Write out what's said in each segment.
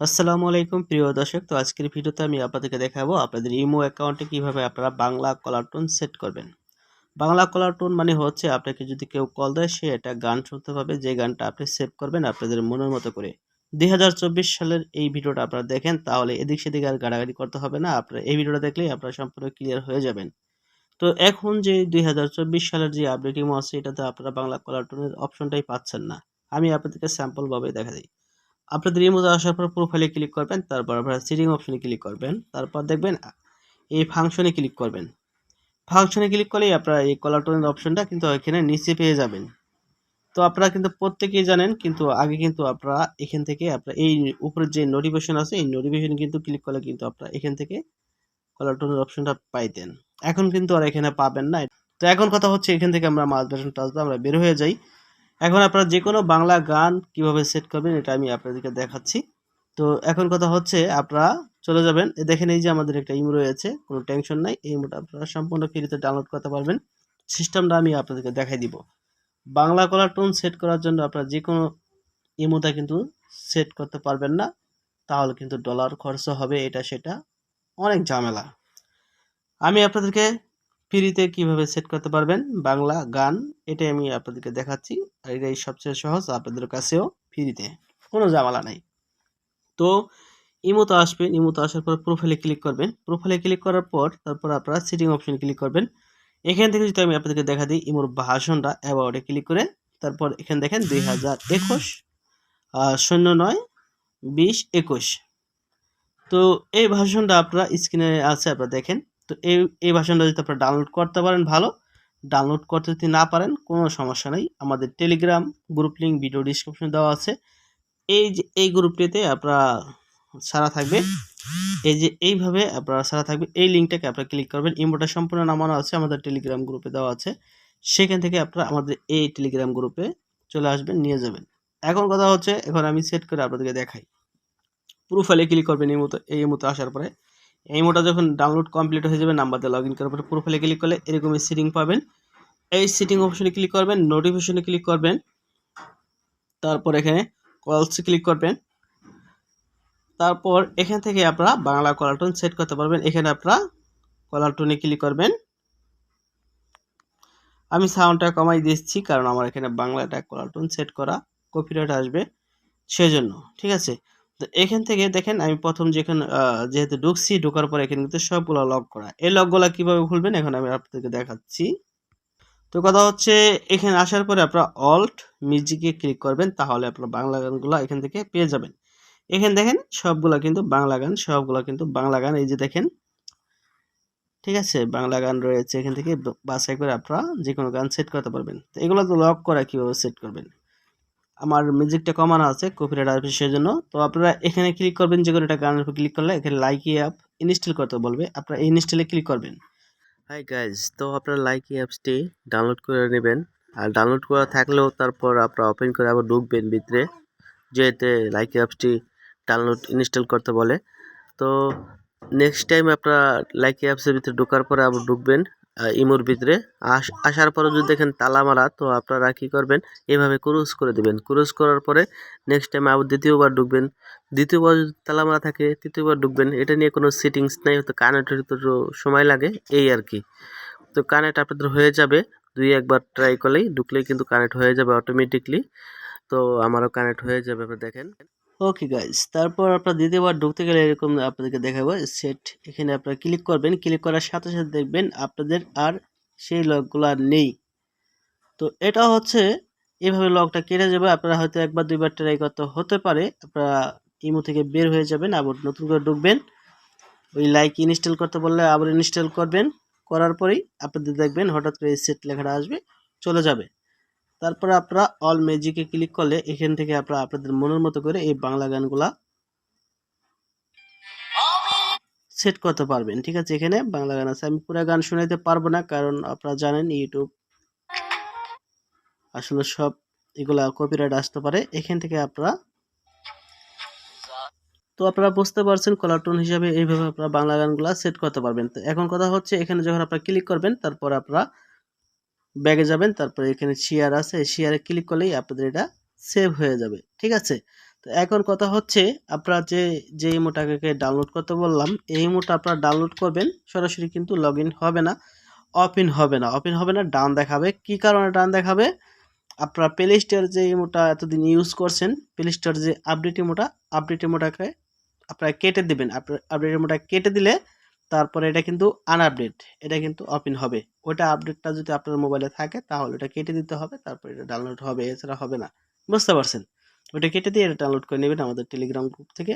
আসসালামু আলাইকুম প্রিয় দর্শক। তো আজকের ভিডিওতে আমি আপনাদেরকে দেখাবো আপনাদের ইমো অ্যাকাউন্টে কিভাবে আপনারা বাংলা কলার টোন সেট করবেন। বাংলা কলার টোন মানে হচ্ছে আপনাকে যদি কেউ কল দেয় সে একটা গান শুনতে পাবে, যে গানটা আপনি সেভ করবেন আপনাদের মনের মতো করে। 2024 সালের এই ভিডিওটা আপনারা দেখেন, তাহলে এদিক সেদিক আর গাড়াগাড়ি করতে হবে না। আপনারা এই ভিডিওটা দেখলেই আপনারা সম্পূর্ণ ক্লিয়ার হয়ে যাবেন। তো এখন যে 2024 সালের যে আপডেট ইমো আছে এটাতে আপনারা বাংলা কলার টোনের অপশনটাই পাচ্ছেন না। আমি আপনাদেরকে স্যাম্পল ভাবে দেখা দিই। আপনাদের এই মধ্যে আসার পর প্রোফাইলে ক্লিক করবেন, তারপর আপনারা সেটিং অপশনে ক্লিক করবেন, তারপর দেখবেন এই ফাংশনে ক্লিক করবেন। ফাংশনে ক্লিক করলেই আপনারা এই কলার টোনের অপশনটা কিন্তু এখানে নিচে পেয়ে যাবেন। তো আপনারা কিন্তু প্রত্যেকেই জানেন, কিন্তু আগে কিন্তু আপনারা এখান থেকে আপনারা এই উপরের যে নোটিফিকেশন আছে এই নোটিফিকেশন কিন্তু ক্লিক করলে কিন্তু আপনারা এখান থেকে কলার টোনের অপশনটা পাইতেন। এখন কিন্তু আর এখানে পাবেন না। তো এখন কথা হচ্ছে এখান থেকে আমরা মাউস বাটন টাচ দিয়ে আমরা বের হয়ে যাই। এখন আপনারা যে কোনো বাংলা গান কিভাবে সেট করবেন এটা আমি আপনাদেরকে দেখাচ্ছি। তো এখন কথা হচ্ছে আপনারা চলে যাবেন, দেখেন এই যে আমাদের একটা ইমো রয়েছে, কোনো টেনশন নাই। এই ইমোটা আপনারা সম্পূর্ণ ফ্রিতে ডাউনলোড করতে পারবেন। সিস্টেমটা আমি আপনাদেরকে দেখাই দিব। বাংলা কলার টোন সেট করার জন্য আপনারা যে কোনো ইমোটা কিন্তু সেট করতে পারবেন না, তাহলে কিন্তু ডলার খরচ হবে, এটা সেটা অনেক ঝামেলা। আমি আপনাদেরকে ফ্রিতে কিভাবে সেট করতে পারবেন বাংলা গান, এটাই আমি আপনাদেরকে দেখাচ্ছি। আর এটাই সবচেয়ে সহজ, আপনাদের কাছেও ফ্রিতে, কোনো ঝামেলা নাই। তো ইমোতে আসবেন, ইমোতে আসার পর প্রোফাইলে ক্লিক করবেন। প্রোফাইলে ক্লিক করার পর তারপর আপনারা সেটিং অপশনে ক্লিক করবেন। এখান থেকে যদি আমি আপনাদেরকে দেখা দিই ইমোর ভার্সনটা, অ্যাবাউটে ক্লিক করে তারপর এখানে দেখেন 2021 09/2021। তো এই ভার্সনটা আপনারা স্ক্রিনে আছে, আপনারা দেখেন। তো এই ভার্সনটা যদি আপনারা ডাউনলোড করতে পারেন ভালো, ডাউনলোড করতে যদি না পারেন কোনো সমস্যা নেই, আমাদের টেলিগ্রাম গ্রুপ লিঙ্ক ভিডিও ডিসক্রিপশনে দেওয়া আছে। এই যে এই গ্রুপটিতে আপনারা সারা থাকবে, এই যে এইভাবে আপনারা সারা থাকবে, এই লিঙ্কটাকে আপনারা ক্লিক করবেন। ইমোটা সম্পূর্ণ নামানো আছে, আমাদের টেলিগ্রাম গ্রুপে দেওয়া আছে। সেখান থেকে আপনারা আমাদের এই টেলিগ্রাম গ্রুপে চলে আসবেন, নিয়ে যাবেন। এখন কথা হচ্ছে, এখন আমি সেট করে আপনাদেরকে দেখাই। প্রোফাইলে ক্লিক করবেন এই মুহূর্তে আসার পরে এই ইমোটা যখন ডাউনলোড কমপ্লিট হয়ে যাবে, নাম্বার দিয়ে লগ ইন করার পরে প্রোফাইলে ক্লিক করলে এরকমই সেটিং পাবেন। এই সেটিং অপশনে ক্লিক করবেন, নোটিফিকেশনে ক্লিক করবেন, তারপর এখানে কলসে ক্লিক করবেন। তারপর এখান থেকে আপনারা বাংলা কলার টোন সেট করতে পারবেন। এখানে আপনারা কলার টোনে ক্লিক করবেন। আমি সাউন্ডটা কমাই দিচ্ছি কারণ আমার এখানে বাংলাটা কলার টোন সেট করা, কপিরাইট আসবে সেজন্য, ঠিক আছে। তো এখান থেকে দেখেন আমি প্রথম যেখানে যেহেতু ঢুকছি, ঢোকার পর এখানে কিন্তু সবগুলো লক করা। এই লকগুলো কিভাবে খুলবেন এখন আমি আপনাদেরকে দেখাচ্ছি। তো কথা হচ্ছে, এখানে আসার পরে আপনারা অল্ট মিউজিকে ক্লিক করবেন, তাহলে আপনারা বাংলা গানগুলো এখান থেকে পেয়ে যাবেন। এখানে দেখেন সবগুলা কিন্তু বাংলা গান, সবগুলা কিন্তু বাংলা গান, এই যে দেখেন, ঠিক আছে, বাংলা গান রয়েছে। এখান থেকে বাছাই করে আপনারা যে কোনো গান সেট করতে পারবেন। তো এগুলো তো লক করা, কিভাবে সেট করবেন, আমার মিউজিকটা কমানো আছে, কপিরাইট আসবে সেজন্য। তো আপনারা এখানে ক্লিক করবেন, যে কোনো একটা গানের উপর ক্লিক করলে এখানে লাইকি অ্যাপ ইনস্টল করতে বলবে, আপনারা ইনস্টলে ক্লিক করবেন। হাই গাইজ, তো আপনারা লাইকি অ্যাপসটি ডাউনলোড করে নেবেন। আর ডাউনলোড করা থাকলেও তারপর আপনারা ওপেন করে আবার ঢুকবেন ভিতরে, যেতে লাইকি অ্যাপসটি ডাউনলোড ইনস্টল করতে বলে। তো নেক্সট টাইম আপনারা লাইকি অ্যাপসের ভিতরে ঢোকার পরে আবার ঢুকবেন ইমোর ভিতরে। আসার পরে যদি দেখেন তালা মারা, তো আপনারা কি করবেন, এভাবে ক্রস করে দেবেন। ক্রস করার পরে নেক্সট টাইম আবার দ্বিতীয়বার ঢুকবেন। দ্বিতীয়বার যদি তালা মারা থাকে তৃতীয়বার ঢুকবেন। এটা নিয়ে কোনো সেটিংস নেই, হয়তো কানেক্ট হতে সময় লাগে, এই আর কি। তো কানেক্ট আপনাদের হয়ে যাবে, দুই একবার ট্রাই করলেই ঢুকলেই কিন্তু কানেক্ট হয়ে যাবে অটোমেটিকলি। তো আমারও কানেক্ট হয়ে যাবে, আপনারা দেখেন। ওকে গাইস, তারপর আপনারা দ্বিতীয়বার ঢুকতে গেলে এরকম আপনাদেরকে দেখাবো সেট। এখানে আপনারা ক্লিক করবেন, ক্লিক করার সাথে সাথে দেখবেন আপনাদের আর সেই লকগুলো আর নেই। তো এটা হচ্ছে এভাবে লকটা কেটে যাবে। আপনারা হয়তো একবার দুইবার ট্রাই করতে হতে পারে, আপনারা ইমো থেকে বের হয়ে যাবেন, আবার নতুন করে ঢুকবেন। ওই লাইক ইনস্টল করতে বললে আবার ইনস্টল করবেন, করার পরেই আপনাদের দেখবেন হঠাৎ করে সেট লেখাটা আসবে, চলে যাবে। তারপরে আপনারা অল মিউজিকে ক্লিক করলে এখান থেকে আপনারা আপনাদের মনের মতো করে এই বাংলা গানগুলা সেট করতে পারবেন, ঠিক আছে। এখানে বাংলা গান আছে, আমি পুরো গান শোনাইতে পারবো না কারণ আপনারা জানেন ইউটিউব আসলে সব এগুলা কপিরাইট আসতে পারে। এখান থেকে আপনারা, তো আপনারা বুঝতে পারছেন কলার টোন হিসাবে এইভাবে আপনারা বাংলা গানগুলা সেট করতে পারবেন। তো এখন কথা হচ্ছে, এখানে যখন আপনারা ক্লিক করবেন তারপর আপনারা ব্যাগে যাবেন, তারপরে এখানে শেয়ার আছে, শেয়ারে ক্লিক করলেই আপনাদের এটা সেভ হয়ে যাবে, ঠিক আছে। তো এখন কথা হচ্ছে আপনারা যে ইমোটাকে ডাউনলোড করতে বললাম, এই ইমোটা আপনারা ডাউনলোড করবেন, সরাসরি কিন্তু লগইন হবে না, ওপেন হবে না, ডাউন দেখাবে। কি কারণে ডাউন দেখাবে? আপনারা প্লে স্টোর যে ইমোটা এতদিন ইউজ করছেন, প্লে স্টোর যে আপডেট ইমোটাকে আপনারা কেটে দিবেন। আপডেট ইমোটা কেটে দিলে তারপরে এটা কিন্তু আনআপডেট, এটা কিন্তু ওপেন হবে। ওটা আপডেটটা যদি আপনার মোবাইলে থাকে তাহলে ওটা কেটে দিতে হবে, তারপর এটা ডাউনলোড হবে, এছাড়া হবে না। বুঝতে পারছেন? ওটা কেটে দিয়ে এটা ডাউনলোড করে নেবেন আমাদের টেলিগ্রাম গ্রুপ থেকে,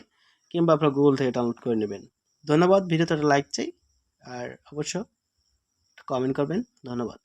কিংবা আপনার গুগল থেকে ডাউনলোড করে নেবেন। ধন্যবাদ। ভিডিওতে একটা লাইক চাই, আর অবশ্য কমেন্ট করবেন। ধন্যবাদ।